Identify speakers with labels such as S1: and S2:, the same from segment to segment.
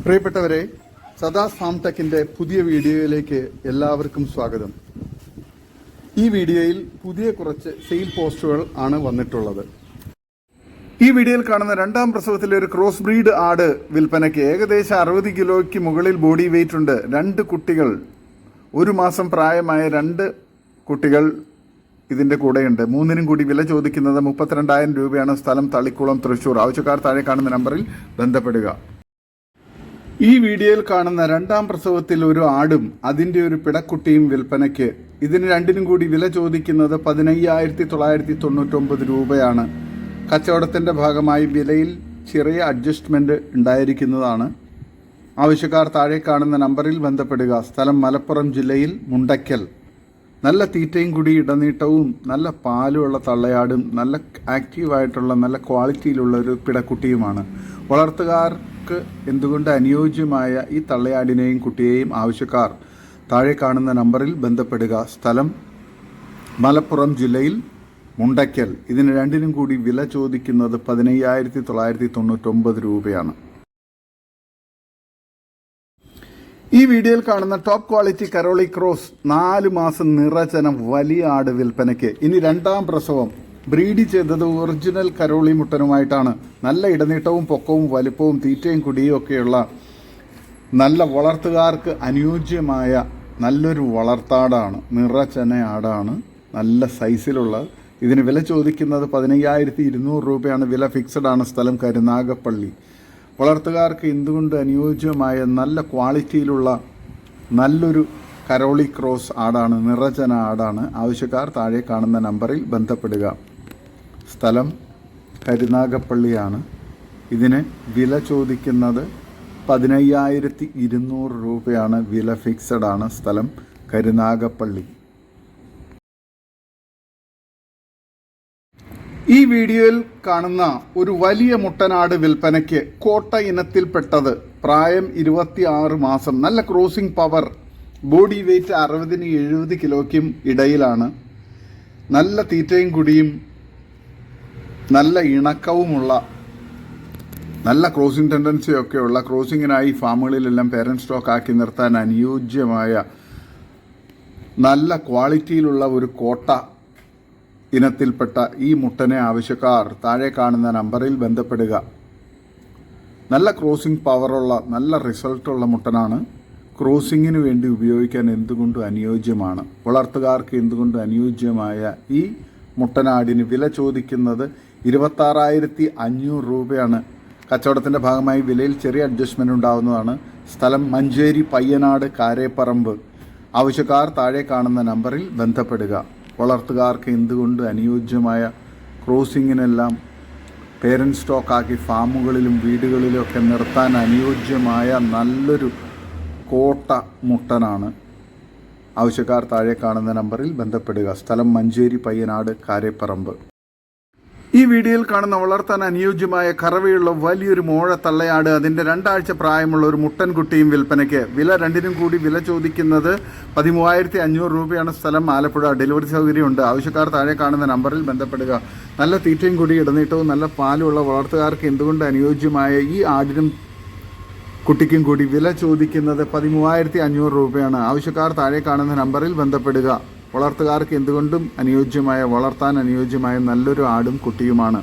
S1: പ്രിയപ്പെട്ടവരെ, സദാസ് ഫാം ടെക്കിന്റെ പുതിയ വീഡിയോയിലേക്ക് എല്ലാവർക്കും സ്വാഗതം. ഈ വീഡിയോയിൽ പുതിയ കുറച്ച് സെയിൽ പോസ്റ്റുകൾ ആണ് വന്നിട്ടുള്ളത്. ഈ വീഡിയോയിൽ കാണുന്ന രണ്ടാം പ്രസവത്തിലെ ഒരു ക്രോസ് ബ്രീഡ് ആട് വിൽപ്പനയ്ക്ക്. ഏകദേശം 60 കിലോയ്ക്ക് മുകളിൽ ബോഡി വെയിറ്റ് ഉണ്ട്. 2 കുട്ടികൾ, 1 മാസം പ്രായമായ 2 കുട്ടികൾ ഇതിന്റെ കൂടെയുണ്ട്. 3നും കൂടി വില ചോദിക്കുന്നത് 32,000 രൂപയാണ്. സ്ഥലം തളിക്കുളം, തൃശൂർ. ആവശ്യക്കാർ താഴെ കാണുന്ന നമ്പറിൽ ബന്ധപ്പെടുക. ഈ വീഡിയോയിൽ കാണുന്ന രണ്ടാം പ്രസവത്തിൽ ഒരു ആടും അതിന്റെ ഒരു പിടക്കുട്ടിയും വിൽപ്പനയ്ക്ക്. ഇതിന് രണ്ടിനും കൂടി വില ചോദിക്കുന്നത് 15,999 രൂപയാണ്. കച്ചവടത്തിന്റെ ഭാഗമായി വിലയിൽ ചെറിയ അഡ്ജസ്റ്റ്മെന്റ് ഉണ്ടായിരിക്കുന്നതാണ്. ആവശ്യക്കാർ താഴെ കാണുന്ന നമ്പറിൽ ബന്ധപ്പെടുക. സ്ഥലം മലപ്പുറം ജില്ലയിൽ മുണ്ടയ്ക്കൽ. നല്ല തീറ്റയും കൂടി ഇടനീട്ടവും നല്ല പാലുമുള്ള തള്ളയാടും നല്ല ആക്റ്റീവായിട്ടുള്ള നല്ല ക്വാളിറ്റിയിലുള്ള ഒരു പിടക്കുട്ടിയുമാണ്. വളർത്തുകാർക്ക് എന്തുകൊണ്ട് അനുയോജ്യമായ ഈ തള്ളയാടിനെയും കുട്ടിയെയും ആവശ്യക്കാർ താഴെ കാണുന്ന നമ്പറിൽ ബന്ധപ്പെടുക. സ്ഥലം മലപ്പുറം ജില്ലയിൽ മുണ്ടയ്ക്കൽ. ഇതിന് രണ്ടിനും കൂടി വില ചോദിക്കുന്നത് 15,999 രൂപയാണ്. ഈ വീഡിയോയിൽ കാണുന്ന ടോപ്പ് ക്വാളിറ്റി കരോളി ക്രോസ് 4 മാസം നിറചനം വലിയ ആട് വിൽപ്പനയ്ക്ക്. ഇനി രണ്ടാം പ്രസവം. ബ്രീഡ് ചെയ്തത് ഒറിജിനൽ കരോളി മുട്ടനുമായിട്ടാണ്. നല്ല ഇടനീട്ടവും പൊക്കവും വലുപ്പവും തീറ്റയും കുടിയും ഒക്കെയുള്ള നല്ല വളർത്തുകാർക്ക് അനുയോജ്യമായ നല്ലൊരു വളർത്താടാണ്. നിറചന ആടാണ്, നല്ല സൈസിലുള്ള. ഇതിന് വില ചോദിക്കുന്നത് 15,200 രൂപയാണ്. വില ഫിക്സഡ് ആണ്. സ്ഥലം കരുനാഗപ്പള്ളി. വളർത്തുകാർക്ക് എന്തുകൊണ്ട് അനുയോജ്യമായ നല്ല ക്വാളിറ്റിയിലുള്ള നല്ലൊരു കരോളി ക്രോസ് ആടാണ്, നിറചന ആടാണ്. ആവശ്യക്കാർ താഴെ കാണുന്ന നമ്പറിൽ ബന്ധപ്പെടുക. സ്ഥലം കരുനാഗപ്പള്ളിയാണ്. ഇതിന് വില ചോദിക്കുന്നത് 15,200 രൂപയാണ്. വില ഫിക്സഡ് ആണ്. സ്ഥലം കരുനാഗപ്പള്ളി. ഈ വീഡിയോയിൽ കാണുന്ന ഒരു വലിയ മുട്ടനാട് വിൽപ്പനയ്ക്ക്. കോട്ട ഇനത്തിൽപ്പെട്ടത്. പ്രായം 26 മാസം. നല്ല ക്രോസിംഗ് പവർ. ബോഡി വെയ്റ്റ് 60-70 കിലോയ്ക്കും ഇടയിലാണ്. നല്ല തീറ്റയും കുടിയും നല്ല ഇണക്കവുമുള്ള നല്ല ക്രോസിംഗ് ടെൻഡൻസിയൊക്കെയുള്ള, ക്രോസിങ്ങിനായി ഫാമുകളിലെല്ലാം പേരന്റ് സ്റ്റോക്ക് ആക്കി നിർത്താൻ അനുയോജ്യമായ നല്ല ക്വാളിറ്റിയിലുള്ള ഒരു കോട്ട ഇനത്തിൽപ്പെട്ട ഈ മുട്ടനെ ആവശ്യക്കാർ താഴെ കാണുന്ന നമ്പറിൽ ബന്ധപ്പെടുക. നല്ല ക്രോസിംഗ് പവറുള്ള നല്ല റിസൾട്ടുള്ള മുട്ടനാണ്. ക്രോസിങ്ങിന് വേണ്ടി ഉപയോഗിക്കാൻ എന്തുകൊണ്ടും അനുയോജ്യമാണ്. വളർത്തുകാർക്ക് എന്തുകൊണ്ടും അനുയോജ്യമായ ഈ മുട്ടനാടിന് വില ചോദിക്കുന്നത് 26,500 രൂപയാണ്. കച്ചവടത്തിൻ്റെ ഭാഗമായി വിലയിൽ ചെറിയ അഡ്ജസ്റ്റ്മെൻ്റ് ഉണ്ടാവുന്നതാണ്. സ്ഥലം മഞ്ചേരി, പയ്യനാട്, കാരേപ്പറമ്പ്. ആവശ്യക്കാർ താഴെ കാണുന്ന നമ്പറിൽ ബന്ധപ്പെടുക. വളർത്തുകാർക്ക് എന്തുകൊണ്ട് അനുയോജ്യമായ, ക്രോസിങ്ങിനെല്ലാം പേരന്റ് സ്റ്റോക്കാക്കി ഫാമുകളിലും വീടുകളിലും ഒക്കെ നിർത്താൻ അനുയോജ്യമായ നല്ലൊരു കോട്ട മുട്ടനാണ്. ആവശ്യക്കാർ താഴെ കാണുന്ന നമ്പറിൽ ബന്ധപ്പെടുക. സ്ഥലം മഞ്ചേരി, പയ്യനാട്, കാരേപ്പറമ്പ്. ഈ വീഡിയോയിൽ കാണുന്ന വളർത്താൻ അനുയോജ്യമായ കറവയുള്ള വലിയൊരു മോഴ തള്ളയാട് അതിൻ്റെ 2 ആഴ്ച പ്രായമുള്ള ഒരു മുട്ടൻകുട്ടിയും വിൽപ്പനയ്ക്ക്. വില രണ്ടിനും കൂടി വില ചോദിക്കുന്നത് 13,500 രൂപയാണ്. സ്ഥലം ആലപ്പുഴ. ഡെലിവറി സൗകര്യമുണ്ട്. ആവശ്യക്കാർ താഴെ കാണുന്ന നമ്പറിൽ ബന്ധപ്പെടുക. നല്ല തീറ്റയും കൂടി ഇടനീട്ടവും നല്ല പാലുമുള്ള വളർത്തുകാർക്ക് എന്തുകൊണ്ട് അനുയോജ്യമായ ഈ ആടിനും കുട്ടിക്കും കൂടി വില ചോദിക്കുന്നത് 13,500 രൂപയാണ്. ആവശ്യക്കാർ താഴെ കാണുന്ന നമ്പറിൽ ബന്ധപ്പെടുക. വളർത്തുകാർക്ക് എന്തുകൊണ്ടും അനുയോജ്യമായ, വളർത്താൻ അനുയോജ്യമായ നല്ലൊരു ആടും കുട്ടിയുമാണ്.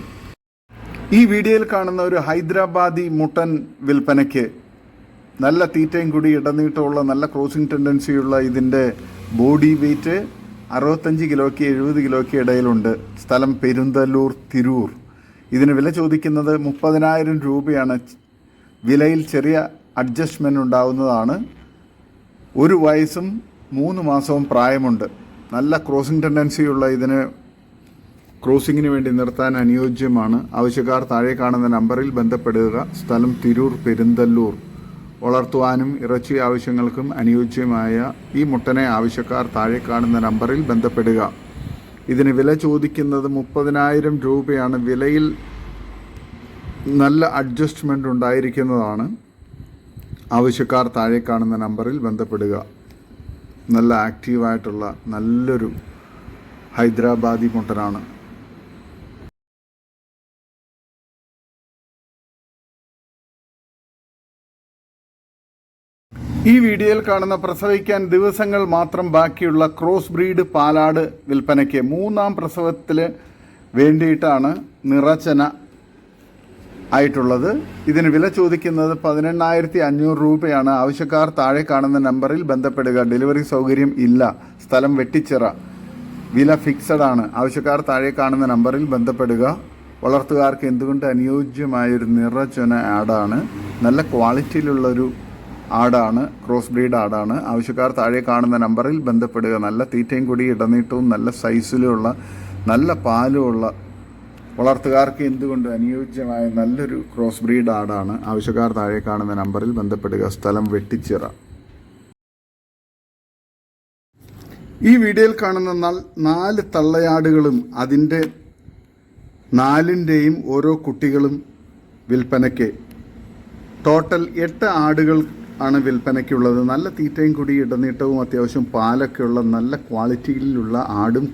S1: ഈ വീഡിയോയിൽ കാണുന്ന ഒരു ഹൈദരാബാദി മുട്ടൻ വിൽപ്പനയ്ക്ക്. നല്ല തീറ്റയും കൂടി ഇടനീട്ടമുള്ള നല്ല ക്രോസിംഗ് ടെൻഡൻസിയുള്ള ഇതിൻ്റെ ബോഡി വെയ്റ്റ് 65 കിലോയ്ക്ക് 70 കിലോയ്ക്ക് ഇടയിലുണ്ട്. സ്ഥലം പെരുന്തല്ലൂർ, തിരൂർ. ഇതിന് വില ചോദിക്കുന്നത് 30,000 രൂപയാണ്. വിലയിൽ ചെറിയ അഡ്ജസ്റ്റ്മെൻ്റ് ഉണ്ടാവുന്നതാണ്. 1 വയസ്സും 3 മാസവും പ്രായമുണ്ട്. നല്ല ക്രോസിംഗ് ടെൻഡൻസിയുള്ള ഇതിന് ക്രോസിങ്ങിന് വേണ്ടി നിർത്താൻ അനുയോജ്യമാണ്. ആവശ്യക്കാർ താഴെ കാണുന്ന നമ്പറിൽ ബന്ധപ്പെടുക. സ്ഥലം തിരൂർ, പെരുന്തല്ലൂർ. വളർത്തുവാനും ഇറച്ചി ആവശ്യങ്ങൾക്കും അനുയോജ്യമായ ഈ മുട്ടനെ ആവശ്യക്കാർ താഴെ കാണുന്ന നമ്പറിൽ ബന്ധപ്പെടുക. ഇതിന് വില ചോദിക്കുന്നത് 30,000 രൂപയാണ്. വിലയിൽ നല്ല അഡ്ജസ്റ്റ്മെൻ്റ് ഉണ്ടായിരിക്കുന്നതാണ്. ആവശ്യക്കാർ താഴെ കാണുന്ന നമ്പറിൽ ബന്ധപ്പെടുക. നല്ല ആക്റ്റീവായിട്ടുള്ള നല്ലൊരു ഹൈദരാബാദി മുട്ടനാണ്. ഈ വീഡിയോയിൽ കാണുന്ന പ്രസവിക്കാൻ ദിവസങ്ങൾ മാത്രം ബാക്കിയുള്ള ക്രോസ് ബ്രീഡ് പാലാട് വിൽപ്പനയ്ക്ക് 3-ാം പ്രസവത്തിന് വേണ്ടിയിട്ടാണ് നിറച്ചന ആയിട്ടുള്ളത്. ഇതിന് വില ചോദിക്കുന്നത് 18,500 രൂപയാണ്. ആവശ്യക്കാർ താഴെ കാണുന്ന നമ്പറിൽ ബന്ധപ്പെടുക. ഡെലിവറി സൗകര്യം ഇല്ല. സ്ഥലം വെട്ടിച്ചിറ. വില ഫിക്സഡ് ആണ്. ആവശ്യക്കാർ താഴെ കാണുന്ന നമ്പറിൽ ബന്ധപ്പെടുക. വളർത്തുകാർക്ക് എന്തുകൊണ്ട് അനുയോജ്യമായൊരു നിറച്ചന ആടാണ്. നല്ല ക്വാളിറ്റിയിലുള്ളൊരു ആടാണ്, ക്രോസ് ബ്രീഡ് ആടാണ്. ആവശ്യക്കാർ താഴെ കാണുന്ന നമ്പറിൽ ബന്ധപ്പെടുക. നല്ല തീറ്റയും കൂടി ഇടനീട്ടവും നല്ല സൈസിലുമുള്ള നല്ല പാലുമുള്ള വളർത്തുകാർക്ക് എന്തുകൊണ്ട് അനുയോജ്യമായ നല്ലൊരു ക്രോസ് ബ്രീഡ് ആടാണ്. ആവശ്യക്കാർ താഴെ കാണുന്ന നമ്പറിൽ ബന്ധപ്പെടുക. സ്ഥലം വെട്ടിച്ചിറ. ഈ വീഡിയോയിൽ കാണുന്ന 4 തള്ളയാടുകളും അതിൻ്റെ 4ൻ്റെയും ഓരോ കുട്ടികളും വിൽപ്പനയ്ക്ക്. ടോട്ടൽ 8 ആടുകൾ ആണ് വിൽപ്പനയ്ക്കുള്ളത്. നല്ല തീറ്റയും കൂടി ഇടനീട്ടവും അത്യാവശ്യം പാലൊക്കെയുള്ള നല്ല ക്വാളിറ്റിയിലുള്ള ആടുകളും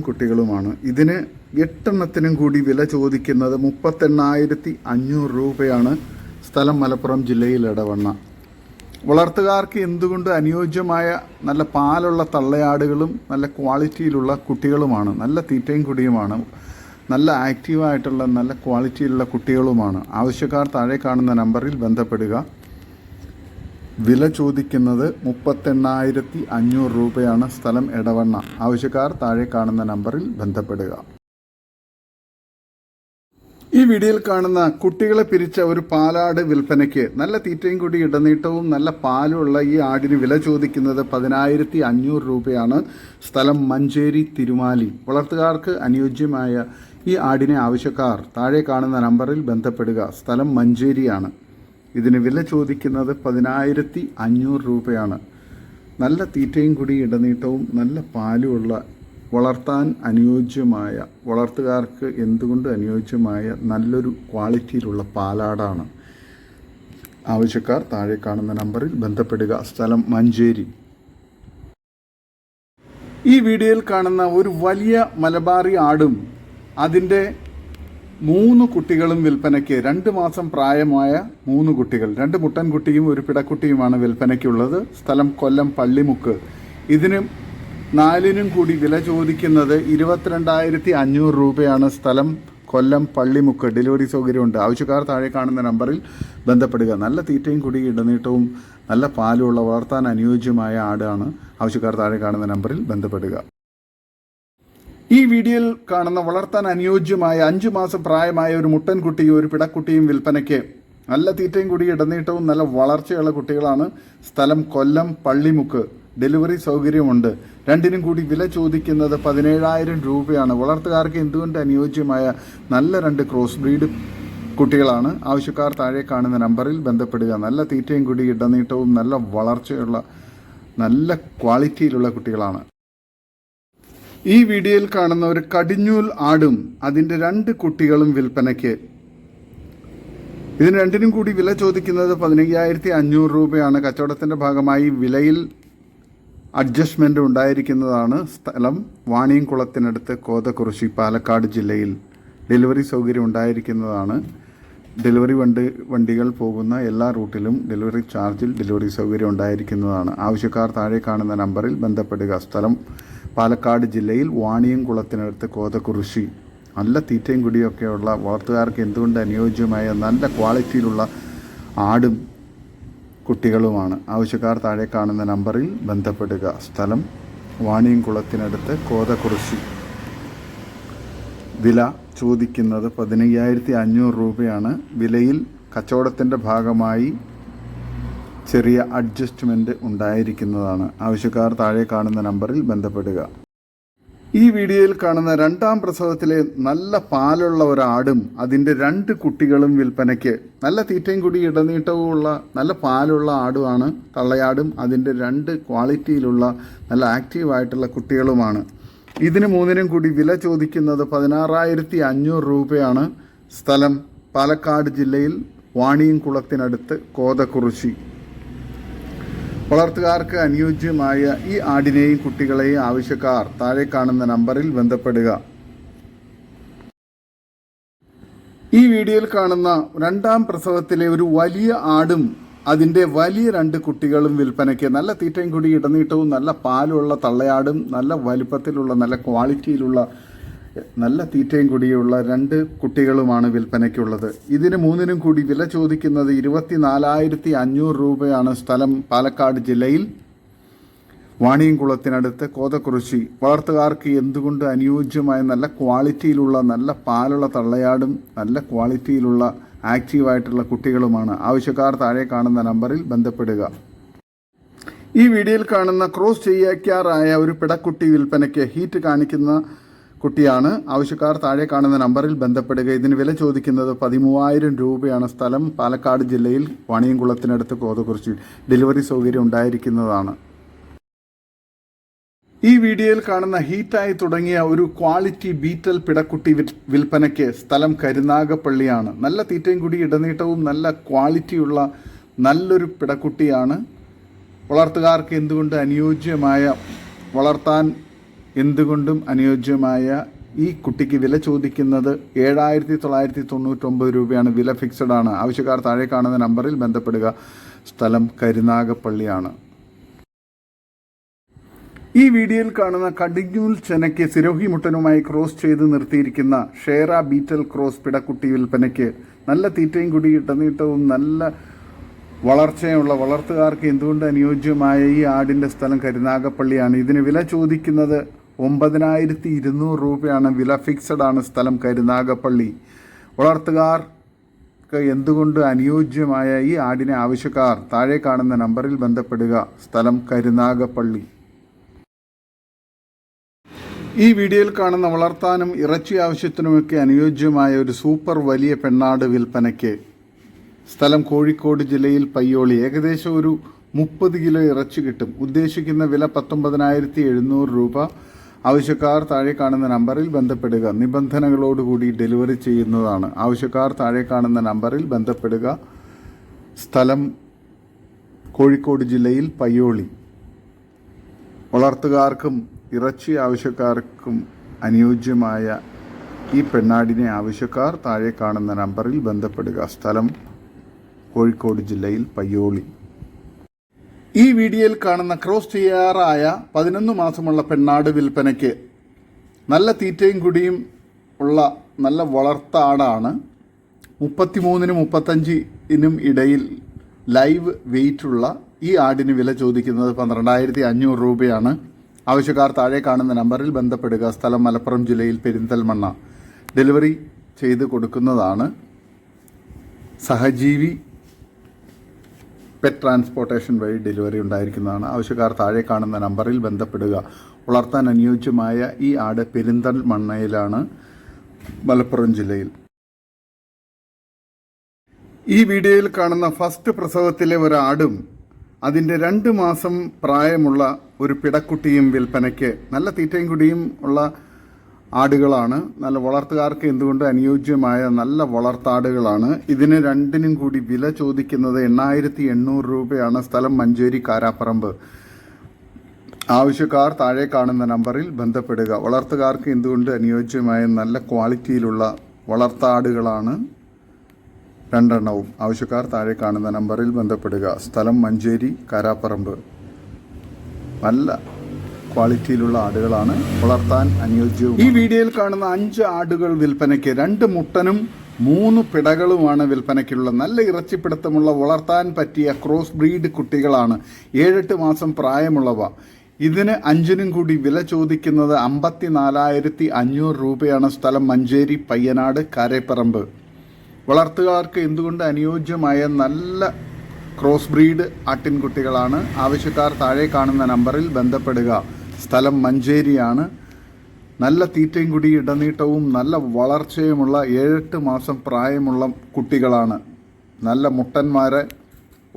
S1: കുട്ടികളുമാണ്. ഇതിന് 8 എണ്ണത്തിനും കൂടി വില ചോദിക്കുന്നത് 38,500 രൂപയാണ്. സ്ഥലം മലപ്പുറം ജില്ലയിൽ ഇടവണ്ണ. വളർത്തുകാർക്ക് എന്തുകൊണ്ട് അനുയോജ്യമായ നല്ല പാലുള്ള തള്ളയാടുകളും നല്ല ക്വാളിറ്റിയിലുള്ള കുട്ടികളുമാണ്. നല്ല തീറ്റയും കുടിയുമാണ്. നല്ല ആക്റ്റീവായിട്ടുള്ള നല്ല ക്വാളിറ്റിയിലുള്ള കുട്ടികളുമാണ്. ആവശ്യക്കാർ താഴെ കാണുന്ന നമ്പറിൽ ബന്ധപ്പെടുക. വില ചോദിക്കുന്നത് 38,500 രൂപയാണ്. സ്ഥലം എടവണ്ണ. ആവശ്യക്കാർ താഴെ കാണുന്ന നമ്പറിൽ ബന്ധപ്പെടുക. ഈ വീഡിയോയിൽ കാണുന്ന കുട്ടികളെ പിരിച്ച ഒരു പാലാട് വിൽപ്പനയ്ക്ക്. നല്ല തീറ്റയും കൂടി ഇടനീട്ടവും നല്ല പാലുമുള്ള ഈ ആടിന് വില ചോദിക്കുന്നത് 10,500 രൂപയാണ്. സ്ഥലം മഞ്ചേരി തിരുമാലി. വളർത്തുകാർക്ക് അനുയോജ്യമായ ഈ ആടിനെ ആവശ്യക്കാർ താഴെ കാണുന്ന നമ്പറിൽ ബന്ധപ്പെടുക. സ്ഥലം മഞ്ചേരിയാണ്. ഇതിന് വില ചോദിക്കുന്നത് 10,500 രൂപയാണ്. നല്ല തീറ്റയും കൂടി ഇടനീട്ടവും നല്ല പാലുമുള്ള വളർത്താൻ അനുയോജ്യമായ വളർത്തുകാർക്ക് എന്തുകൊണ്ട് അനുയോജ്യമായ നല്ലൊരു ക്വാളിറ്റിയിലുള്ള പാലാടാണ്. ആവശ്യക്കാർ താഴെ കാണുന്ന നമ്പറിൽ ബന്ധപ്പെടുക. സ്ഥലം മഞ്ചേരി. ഈ വീഡിയോയിൽ കാണുന്ന ഒരു വലിയ മലബാറി ആടും അതിൻ്റെ 3 കുട്ടികളും വിൽപ്പനയ്ക്ക്. 2 മാസം പ്രായമായ 3 കുട്ടികൾ. 2 മുട്ടൻകുട്ടിയും ഒരു പിടക്കുട്ടിയുമാണ് വിൽപ്പനയ്ക്കുള്ളത്. സ്ഥലം കൊല്ലം പള്ളിമുക്ക്. ഇതിന് 4നും കൂടി വില ചോദിക്കുന്നത് 22,500 രൂപയാണ്. സ്ഥലം കൊല്ലം പള്ളിമുക്ക്. ഡെലിവറി സൗകര്യമുണ്ട്. ആവശ്യക്കാർ താഴെ കാണുന്ന നമ്പറിൽ ബന്ധപ്പെടുക. നല്ല തീറ്റയും കൂടി ഇടനീട്ടവും നല്ല പാലുമുള്ള വളർത്താൻ അനുയോജ്യമായ ആടാണ്. ആവശ്യക്കാർ താഴെ കാണുന്ന നമ്പറിൽ ബന്ധപ്പെടുക. ഈ വീഡിയോയിൽ കാണുന്ന വളർത്താൻ അനുയോജ്യമായ 5 മാസം പ്രായമായ ഒരു മുട്ടൻകുട്ടിയും ഒരു പിടക്കുട്ടിയും വിൽപ്പനയ്ക്ക്. നല്ല തീറ്റയും കൂടി ഇടനീട്ടവും നല്ല വളർച്ചയുള്ള കുട്ടികളാണ്. സ്ഥലം കൊല്ലം പള്ളിമുക്ക്. ഡെലിവറി സൗകര്യമുണ്ട്. 2നും കൂടി വില ചോദിക്കുന്നത് 17,000 രൂപയാണ്. വളർത്തുകാർക്ക് എന്തുകൊണ്ട് അനുയോജ്യമായ നല്ല 2 ക്രോസ് ബ്രീഡ് കുട്ടികളാണ്. ആവശ്യക്കാർ താഴെ കാണുന്ന നമ്പറിൽ ബന്ധപ്പെടുക. നല്ല തീറ്റയും കൂടി ഇടനീട്ടവും നല്ല വളർച്ചയുള്ള നല്ല ക്വാളിറ്റിയിലുള്ള കുട്ടികളാണ്. ഈ വീഡിയോയിൽ കാണുന്ന ഒരു കടിഞ്ഞൂൽ ആടും അതിൻ്റെ 2 കുട്ടികളും വിൽപ്പനയ്ക്ക്. ഇതിന് 2നും കൂടി വില ചോദിക്കുന്നത് 15,500 രൂപയാണ്. കച്ചവടത്തിൻ്റെ ഭാഗമായി വിലയിൽ അഡ്ജസ്റ്റ്മെൻ്റ് ഉണ്ടായിരിക്കുന്നതാണ്. സ്ഥലം വാണിയംകുളത്തിനടുത്ത് കോതകുറിശി, പാലക്കാട് ജില്ലയിൽ. ഡെലിവറി സൗകര്യം ഉണ്ടായിരിക്കുന്നതാണ്. ഡെലിവറി വണ്ടികൾ പോകുന്ന എല്ലാ റൂട്ടിലും ഡെലിവറി ചാർജിൽ ഡെലിവറി സൗകര്യം ഉണ്ടായിരിക്കുന്നതാണ്. ആവശ്യക്കാർ താഴെ കാണുന്ന നമ്പറിൽ ബന്ധപ്പെടുക. സ്ഥലം പാലക്കാട് ജില്ലയിൽ വാണിയംകുളത്തിനടുത്ത് കോതകുറിശി. നല്ല തീറ്റയും കുടിയൊക്കെയുള്ള വളർത്തുകാർക്ക് എന്തുകൊണ്ട് അനുയോജ്യമായ നല്ല ക്വാളിറ്റിയിലുള്ള ആടും കുട്ടികളുമാണ്. ആവശ്യക്കാർ താഴെ കാണുന്ന നമ്പറിൽ ബന്ധപ്പെടുക. സ്ഥലം വാണിയംകുളത്തിനടുത്ത് കോതകുറിശി. വില ചോദിക്കുന്നത് 15,500 രൂപയാണ്. വിലയിൽ കച്ചവടത്തിൻ്റെ ഭാഗമായി ചെറിയ അഡ്ജസ്റ്റ്മെൻറ്റ് ഉണ്ടായിരിക്കുന്നതാണ്. ആവശ്യക്കാർ താഴെ കാണുന്ന നമ്പറിൽ ബന്ധപ്പെടുക. ഈ വീഡിയോയിൽ കാണുന്ന 2-ാം പ്രസവത്തിലെ നല്ല പാലുള്ള ഒരാടും അതിൻ്റെ 2 കുട്ടികളും വിൽപ്പനയ്ക്ക്. നല്ല തീറ്റയും കൂടി ഇടനീട്ടവും ഉള്ള നല്ല പാലുള്ള ആടുമാണ്. തള്ളയാടും അതിൻ്റെ 2 ക്വാളിറ്റിയിലുള്ള നല്ല ആക്റ്റീവായിട്ടുള്ള കുട്ടികളുമാണ്. ഇതിന് 3നും കൂടി വില ചോദിക്കുന്നത് 16,500 രൂപയാണ്. സ്ഥലം പാലക്കാട് ജില്ലയിൽ വാണിയംകുളത്തിനടുത്ത് കോതകുറിശി. വളർത്തുകാർക്ക് അനുയോജ്യമായ ഈ ആടിനെയും കുട്ടികളെയും ആവശ്യക്കാർ താഴെ കാണുന്ന നമ്പറിൽ ബന്ധപ്പെടുക. ഈ വീഡിയോയിൽ കാണുന്ന രണ്ടാം പ്രസവത്തിലെ ഒരു വലിയ ആടും അതിൻ്റെ വലിയ 2 കുട്ടികളും വിൽപ്പനയ്ക്ക്. നല്ല തീറ്റയും കൂടി ഇടനീട്ടവും നല്ല പാലുള്ള തള്ളയാടും നല്ല വലിപ്പത്തിലുള്ള നല്ല ക്വാളിറ്റിയിലുള്ള നല്ല തീറ്റയും കൂടിയുള്ള 2 കുട്ടികളുമാണ് വിൽപ്പനയ്ക്കുള്ളത്. ഇതിന് 3നും കൂടി വില ചോദിക്കുന്നത് 24,500 രൂപയാണ്. സ്ഥലം പാലക്കാട് ജില്ലയിൽ വാണിയംകുളത്തിനടുത്ത് കോതക്കുറിശി. വളർത്തുകാർക്ക് എന്തുകൊണ്ട് അനുയോജ്യമായ നല്ല ക്വാളിറ്റിയിലുള്ള നല്ല പാലുള്ള തള്ളയാടും നല്ല ക്വാളിറ്റിയിലുള്ള ആക്റ്റീവായിട്ടുള്ള കുട്ടികളുമാണ്. ആവശ്യക്കാർ താഴെ കാണുന്ന നമ്പറിൽ ബന്ധപ്പെടുക. ഈ വീഡിയോയിൽ കാണുന്ന ക്രോസ് ചെയ്യാറായ ഒരു പിടക്കുട്ടി വിൽപ്പനയ്ക്ക്. ഹീറ്റ് കാണിക്കുന്ന കുട്ടിയാണ്. ആവശ്യക്കാർ താഴെ കാണുന്ന നമ്പറിൽ ബന്ധപ്പെടുക. ഇതിന് വില ചോദിക്കുന്നത് 13,000 രൂപയാണ്. സ്ഥലം പാലക്കാട് ജില്ലയിൽ വാണിയംകുളത്തിനടുത്ത് കോതക്കുറിശി. ഡെലിവറി സൗകര്യം ഉണ്ടായിരിക്കുന്നതാണ്. ഈ വീഡിയോയിൽ കാണുന്ന ഹീറ്റായി തുടങ്ങിയ ഒരു ക്വാളിറ്റി ബീറ്റൽ പിടക്കുട്ടി വിൽപ്പനയ്ക്ക്. സ്ഥലം കരുനാഗപ്പള്ളിയാണ്. നല്ല തീറ്റയും കൂടി ഇടനീട്ടവും നല്ല ക്വാളിറ്റിയുള്ള നല്ലൊരു പിടക്കുട്ടിയാണ്. വളർത്തുകാർക്ക് എന്തുകൊണ്ടും അനുയോജ്യമായ ഈ കുട്ടിക്ക് വില ചോദിക്കുന്നത് 7,999 രൂപയാണ്. വില ഫിക്സഡ് ആണ്. ആവശ്യക്കാർ താഴെ കാണുന്ന നമ്പറിൽ ബന്ധപ്പെടുക. സ്ഥലം കരുനാഗപ്പള്ളിയാണ്. ഈ വീഡിയോയിൽ കാണുന്ന കടിഞ്ഞൂൽ ചെനയ്ക്ക് സിരോഹി മുട്ടനുമായി ക്രോസ് ചെയ്ത് നിർത്തിയിരിക്കുന്ന ഷേറ ബീറ്റൽ ക്രോസ് പിടക്കുട്ടി വിൽപ്പനയ്ക്ക്. നല്ല തീറ്റയും കൂടി ഇടനീട്ടവും നല്ല വളർച്ചയുള്ള വളർത്തുകാർക്ക് എന്തുകൊണ്ട് അനുയോജ്യമായ ഈ ആടിൻ്റെ സ്ഥലം കരുനാഗപ്പള്ളിയാണ്. ഇതിന് വില ചോദിക്കുന്നത് 9,200 രൂപയാണ്. വില ഫിക്സഡ് ആണ്. സ്ഥലം കരുനാഗപ്പള്ളി. വളർത്തുകാർക്ക് എന്തുകൊണ്ട് അനുയോജ്യമായ ഈ ആടിനെ ആവശ്യക്കാർ താഴെ കാണുന്ന നമ്പറിൽ ബന്ധപ്പെടുക. സ്ഥലം കരുനാഗപ്പള്ളി. ഈ വീഡിയോയിൽ കാണുന്ന വളർത്താനും ഇറച്ചി ആവശ്യത്തിനുമൊക്കെ അനുയോജ്യമായ ഒരു സൂപ്പർ വലിയ പെണ്ണാട് വിൽപ്പനയ്ക്ക്. സ്ഥലം കോഴിക്കോട് ജില്ലയിൽ പയ്യോളി. ഏകദേശം ഒരു 30 കിലോ ഇറച്ചി കിട്ടും. ഉദ്ദേശിക്കുന്ന വില 19,700 രൂപ. ആവശ്യക്കാർ താഴെ കാണുന്ന നമ്പറിൽ ബന്ധപ്പെടുക. നിബന്ധനകളോടുകൂടി ഡെലിവറി ചെയ്യുന്നതാണ്. ആവശ്യക്കാർ താഴെ കാണുന്ന നമ്പറിൽ ബന്ധപ്പെടുക. സ്ഥലം കോഴിക്കോട് ജില്ലയിൽ പയ്യോളി. വളർത്തുകാർക്കും ഇറച്ചി ആവശ്യക്കാർക്കും അനുയോജ്യമായ ഈ പെണ്ണാടിനെ ആവശ്യക്കാർ താഴെ കാണുന്ന നമ്പറിൽ ബന്ധപ്പെടുക. സ്ഥലം കോഴിക്കോട് ജില്ലയിൽ പയ്യോളി. ഈ വീഡിയോയിൽ കാണുന്ന ക്രോസ് ചെയ്യാറായ 11 മാസമുള്ള പെണ്ണാട് വിൽപ്പനയ്ക്ക്. നല്ല തീറ്റയും കുടിയും ഉള്ള നല്ല വളർത്താടാണ്. 33-നും 35-നും ഇടയിൽ ലൈവ് വെയിറ്റുള്ള ഈ ആടിന് വില ചോദിക്കുന്നത് 12,500 രൂപയാണ്. ആവശ്യക്കാർ താഴെ കാണുന്ന നമ്പറിൽ ബന്ധപ്പെടുക. സ്ഥലം മലപ്പുറം ജില്ലയിൽ പെരിന്തൽമണ്ണ. ഡെലിവറി ചെയ്ത് കൊടുക്കുന്നതാണ്. സഹജീവി പെറ്റ് ട്രാൻസ്പോർട്ടേഷൻ വഴി ഡെലിവറി ഉണ്ടായിരിക്കുന്നതാണ്. ആവശ്യക്കാർ താഴെ കാണുന്ന നമ്പറിൽ ബന്ധപ്പെടുക. വളർത്താൻ അനുയോജ്യമായ ഈ ആട് പെരിന്തൽമണ്ണയിലാണ്, മലപ്പുറം ജില്ലയിൽ. ഈ വീഡിയോയിൽ കാണുന്ന ഫസ്റ്റ് പ്രസവത്തിലെ ഒരാടും അതിൻ്റെ 2 മാസം പ്രായമുള്ള ഒരു പിടക്കുട്ടിയും വിൽപ്പനയ്ക്ക്. നല്ല തീറ്റയും കുടിയും ഉള്ള ആടുകളാണ്. നല്ല വളർത്തുകാർക്ക് എന്തുകൊണ്ട് അനുയോജ്യമായ നല്ല വളർത്താടുകളാണ്. ഇതിന് 2നും കൂടി വില ചോദിക്കുന്നത് 8,800 രൂപയാണ്. സ്ഥലം മഞ്ചേരി കാരാപ്പറമ്പ്. ആവശ്യക്കാർ താഴെ കാണുന്ന നമ്പറിൽ ബന്ധപ്പെടുക. വളർത്തുകാർക്ക് എന്തുകൊണ്ട് അനുയോജ്യമായ നല്ല ക്വാളിറ്റിയിലുള്ള വളർത്താടുകളാണ് 2 ആവശ്യക്കാർ താഴെ കാണുന്ന നമ്പറിൽ ബന്ധപ്പെടുക. സ്ഥലം മഞ്ചേരി കാരാപ്പറമ്പ്. നല്ല ക്വാളിറ്റിയിലുള്ള ആടുകളാണ്, വളർത്താൻ അനുയോജ്യവും. ഈ വീഡിയോയിൽ കാണുന്ന 5 ആടുകൾ വിൽപ്പനയ്ക്ക്. 2 മുട്ടനും 3 പിടകളുമാണ് വിൽപ്പനയ്ക്കുള്ള. നല്ല ഇറച്ചിപ്പിടുത്തമുള്ള വളർത്താൻ പറ്റിയ ക്രോസ് ബ്രീഡ് കുട്ടികളാണ്. 7-8 മാസം പ്രായമുള്ളവ. ഇതിന് 5നും കൂടി വില ചോദിക്കുന്നത് 54,500 രൂപയാണ്. സ്ഥലം മഞ്ചേരി പയ്യനാട് കാരേപ്പറമ്പ്. വളർത്തുകാർക്ക് എന്തുകൊണ്ട് അനുയോജ്യമായ നല്ല ക്രോസ് ബ്രീഡ് ആട്ടിൻകുട്ടികളാണ്. ആവശ്യക്കാർ താഴെ കാണുന്ന നമ്പറിൽ ബന്ധപ്പെടുക. സ്ഥലം മഞ്ചേരിയാണ്. നല്ല തീറ്റയും കൂടി ഇടനീട്ടവും നല്ല വളർച്ചയുമുള്ള 7-8 മാസം പ്രായമുള്ള കുട്ടികളാണ്. നല്ല മുട്ടന്മാരെ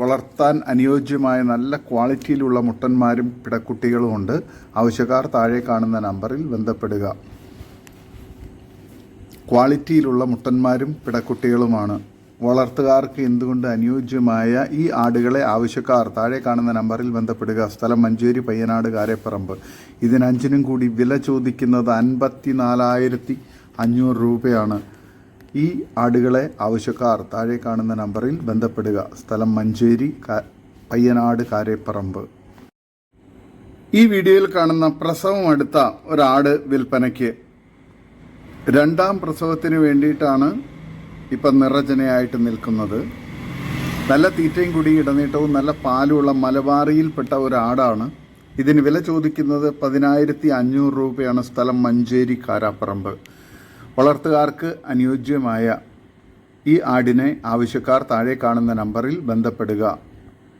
S1: വളർത്താൻ അനുയോജ്യമായ നല്ല ക്വാളിറ്റിയിലുള്ള മുട്ടന്മാരും പിടക്കുട്ടികളുമുണ്ട്. ആവശ്യക്കാർ താഴെ കാണുന്ന നമ്പറിൽ ബന്ധപ്പെടുക. ക്വാളിറ്റിയിലുള്ള മുട്ടന്മാരും പിടക്കുട്ടികളുമാണ്. വളർത്തുകാർക്ക് എന്തുകൊണ്ട് അനുയോജ്യമായ ഈ ആടുകളെ ആവശ്യക്കാർ താഴെ കാണുന്ന നമ്പറിൽ ബന്ധപ്പെടുക. സ്ഥലം മഞ്ചേരി, പയ്യനാട്, കാരേപ്പറമ്പ്. ഇതിന് 5-നും കൂടി വില ചോദിക്കുന്നത് 54,500 രൂപയാണ്. ഈ ആടുകളെ ആവശ്യക്കാർ താഴെ കാണുന്ന നമ്പറിൽ ബന്ധപ്പെടുക. സ്ഥലം മഞ്ചേരി, പയ്യനാട്, കാരേപ്പറമ്പ്. ഈ വീഡിയോയിൽ കാണുന്ന പ്രസവം അടുത്ത ഒരാട് വിൽപ്പനയ്ക്ക്. 2ാം പ്രസവത്തിന് വേണ്ടിയിട്ടാണ് ഇപ്പം നിറജനയായിട്ട് നിൽക്കുന്നത്. നല്ല തീറ്റയും കൂടി ഇടനീട്ടവും നല്ല പാലുമുള്ള മലബാറിയിൽപ്പെട്ട ഒരാടാണ്. ഇതിന് വില ചോദിക്കുന്നത് 10,500 രൂപയാണ്. സ്ഥലം മഞ്ചേരി, കാരാപ്പറമ്പ്. വളർത്തുകാർക്ക് അനുയോജ്യമായ ഈ ആടിനെ ആവശ്യക്കാർ താഴെ കാണുന്ന നമ്പറിൽ ബന്ധപ്പെടുക.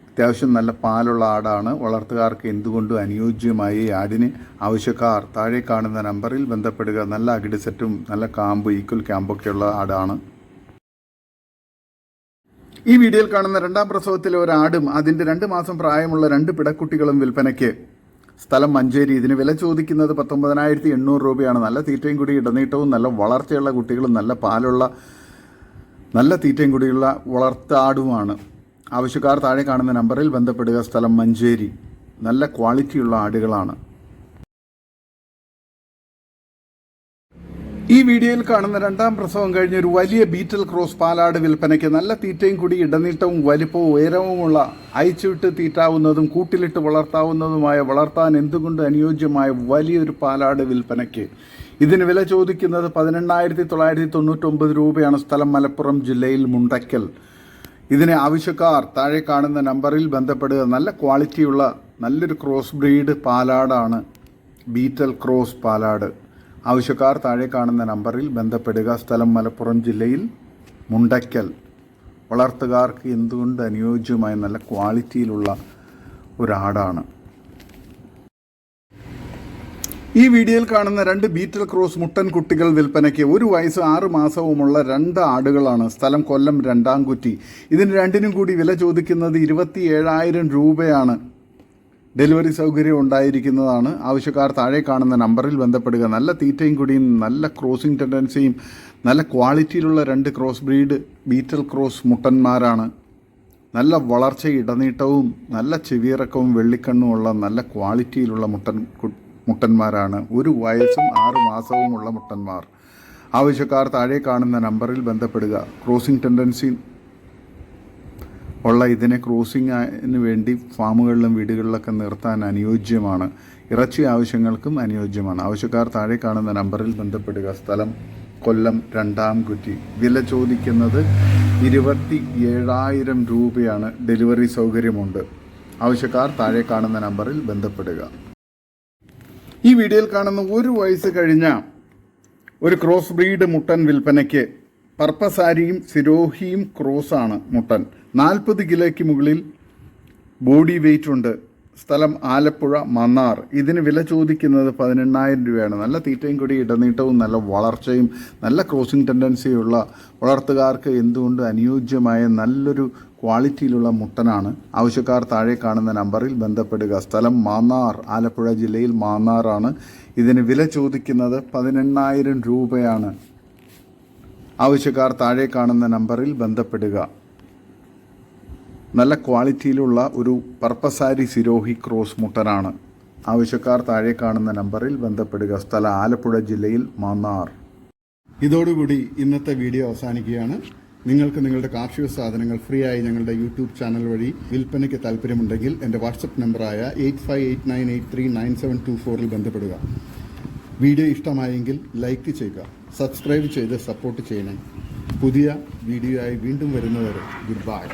S1: അത്യാവശ്യം നല്ല പാലുള്ള ആടാണ്. വളർത്തുകാർക്ക് എന്തുകൊണ്ടും അനുയോജ്യമായ ഈ ആടിന് ആവശ്യക്കാർ താഴെ കാണുന്ന നമ്പറിൽ ബന്ധപ്പെടുക. നല്ല അകിട് സെറ്റും നല്ല കാമ്പ്, ഈക്വൽ ക്യാമ്പൊക്കെയുള്ള ആടാണ്. ഈ വീഡിയോയിൽ കാണുന്ന 2ാം പ്രസവത്തിലെ ഒരാടും അതിൻ്റെ 2 മാസം പ്രായമുള്ള 2 പിടക്കുട്ടികളും വിൽപ്പനയ്ക്ക്. സ്ഥലം മഞ്ചേരി. ഇതിന് വില ചോദിക്കുന്നത് 19,800 രൂപയാണ്. നല്ല തീറ്റയും കൂടി ഇടനീട്ടവും നല്ല വളർച്ചയുള്ള കുട്ടികളും നല്ല പാലുള്ള നല്ല തീറ്റയും കൂടിയുള്ള വളർത്താടുമാണ്. ആവശ്യക്കാർ താഴെ കാണുന്ന നമ്പറിൽ ബന്ധപ്പെടുക. സ്ഥലം മഞ്ചേരി. നല്ല ക്വാളിറ്റിയുള്ള ആടുകളാണ്. ഈ വീഡിയോയിൽ കാണുന്ന 2ാം പ്രസവം കഴിഞ്ഞ ഒരു വലിയ ബീറ്റൽ ക്രോസ് പാലാട് വിൽപ്പനയ്ക്ക്. നല്ല തീറ്റയും കൂടി ഇടനീട്ടവും വലിപ്പവും ഉയരവുമുള്ള അയച്ചുവിട്ട് തീറ്റാവുന്നതും കൂട്ടിലിട്ട് വളർത്താവുന്നതുമായ വളർത്താൻ എന്തുകൊണ്ട് അനുയോജ്യമായ വലിയൊരു പാലാട് വിൽപ്പനയ്ക്ക്. ഇതിന് വില ചോദിക്കുന്നത് 18,999 രൂപയാണ്. സ്ഥലം മലപ്പുറം ജില്ലയിൽ മുണ്ടയ്ക്കൽ. ഇതിന് ആവശ്യക്കാർ താഴെ കാണുന്ന നമ്പറിൽ ബന്ധപ്പെടുക. നല്ല ക്വാളിറ്റിയുള്ള നല്ലൊരു ക്രോസ് ബ്രീഡ് പാലാടാണ്. ബീറ്റൽ ക്രോസ് പാലാട്. ആവശ്യക്കാർ താഴെ കാണുന്ന നമ്പറിൽ ബന്ധപ്പെടുക. സ്ഥലം മലപ്പുറം ജില്ലയിൽ മുണ്ടയ്ക്കൽ. വളർത്തുകാർക്ക് എന്തുകൊണ്ട് അനുയോജ്യമായ നല്ല ക്വാളിറ്റിയിലുള്ള ഒരാടാണ്. ഈ വീഡിയോയിൽ കാണുന്ന 2 ബീറ്റൽ ക്രോസ് മുട്ടൻ കുട്ടികൾ വിൽപ്പനയ്ക്ക്. 1 വയസ്സ് 6 മാസവുമുള്ള 2 ആടുകളാണ്. സ്ഥലം കൊല്ലം രണ്ടാംകുറ്റി. ഇതിന് 2-നും കൂടി വില ചോദിക്കുന്നത് 27,000 രൂപയാണ്. ഡെലിവറി സൗകര്യം ഉണ്ടായിരിക്കുന്നതാണ്. ആവശ്യക്കാർ താഴെ കാണുന്ന നമ്പറിൽ ബന്ധപ്പെടുക. നല്ല തീറ്റയും കൂടിയും നല്ല ക്രോസിംഗ് ടെൻഡൻസിയും നല്ല ക്വാളിറ്റിയിലുള്ള 2 ക്രോസ് ബ്രീഡ് ബീറ്റൽ ക്രോസ് മുട്ടന്മാരാണ്. നല്ല വളർച്ച ഇടനീട്ടവും നല്ല ചെവിയിറക്കവും വെള്ളിക്കണ്ണുമുള്ള നല്ല ക്വാളിറ്റിയിലുള്ള മുട്ടന്മാരാണ്. 1 വയസ്സും 6 മാസവുമുള്ള മുട്ടന്മാർ. ആവശ്യക്കാർ താഴെ കാണുന്ന നമ്പറിൽ ബന്ധപ്പെടുക. ക്രോസിംഗ് ടെൻഡൻസി ഉള്ള ഇതിനെ ക്രോസിങ്ങിന് വേണ്ടി ഫാമുകളിലും വീടുകളിലൊക്കെ നിർത്താൻ അനുയോജ്യമാണ്. ഇറച്ചി ആവശ്യങ്ങൾക്കും അനുയോജ്യമാണ്. ആവശ്യക്കാർ താഴെ കാണുന്ന നമ്പറിൽ ബന്ധപ്പെടുക. സ്ഥലം കൊല്ലം രണ്ടാംകുറ്റി. വില ചോദിക്കുന്നത് 27,000 രൂപയാണ്. ഡെലിവറി സൗകര്യമുണ്ട്. ആവശ്യക്കാർ താഴെ കാണുന്ന നമ്പറിൽ ബന്ധപ്പെടുക. ഈ വീഡിയോയിൽ കാണുന്ന 1 വയസ്സ് കഴിഞ്ഞ ഒരു ക്രോസ് ബ്രീഡ് മുട്ടൻ വിൽപ്പനയ്ക്ക്. പർപ്പസാരിയും സിരോഹിയും ക്രോസാണ് മുട്ടൻ. 40 കിലോയ്ക്ക് മുകളിൽ ബോഡി വെയ്റ്റ് ഉണ്ട്. സ്ഥലം ആലപ്പുഴ മന്നാർ. ഇതിന് വില ചോദിക്കുന്നത് 18,000 രൂപയാണ്. നല്ല തീറ്റയും കൂടി ഇടനീട്ടവും നല്ല വളർച്ചയും നല്ല ക്രോസിംഗ് ടെൻഡൻസിയുള്ള വളർത്തുകാർക്ക് എന്തുകൊണ്ട് അനുയോജ്യമായ നല്ലൊരു ക്വാളിറ്റിയിലുള്ള മുട്ടനാണ്. ആവശ്യക്കാർ താഴെ കാണുന്ന നമ്പറിൽ ബന്ധപ്പെടുക. സ്ഥലം മാന്നാർ, ആലപ്പുഴ ജില്ലയിൽ മാന്നാറാണ്. ഇതിന് വില ചോദിക്കുന്നത് 18,000 രൂപയാണ്. ആവശ്യക്കാർ താഴെ കാണുന്ന നമ്പറിൽ ബന്ധപ്പെടുക. നല്ല ക്വാളിറ്റിയിലുള്ള ഒരു പർപ്പസാരി സിരോഹി ക്രോസ് മുട്ടനാണ്. ആവശ്യക്കാർ താഴെ കാണുന്ന നമ്പറിൽ ബന്ധപ്പെടുക. സ്ഥലം ആലപ്പുഴ ജില്ലയിൽ മാന്നാർ. ഇതോടുകൂടി ഇന്നത്തെ വീഡിയോ അവസാനിക്കുകയാണ്. നിങ്ങൾക്ക് നിങ്ങളുടെ കാർഷിക സാധനങ്ങൾ ഫ്രീ ആയി ഞങ്ങളുടെ യൂട്യൂബ് ചാനൽ വഴി വിൽപ്പനയ്ക്ക് താല്പര്യമുണ്ടെങ്കിൽ എൻ്റെ വാട്സപ്പ് നമ്പറായ 8589839724 ബന്ധപ്പെടുക. വീഡിയോ ഇഷ്ടമായെങ്കിൽ ലൈക്ക് ചെയ്യുക, സബ്സ്ക്രൈബ് ചെയ്ത് സപ്പോർട്ട് ചെയ്യണേ. പുതിയ വീഡിയോ ആയി വീണ്ടും വരുന്നവരെ ഗുഡ് ബൈ.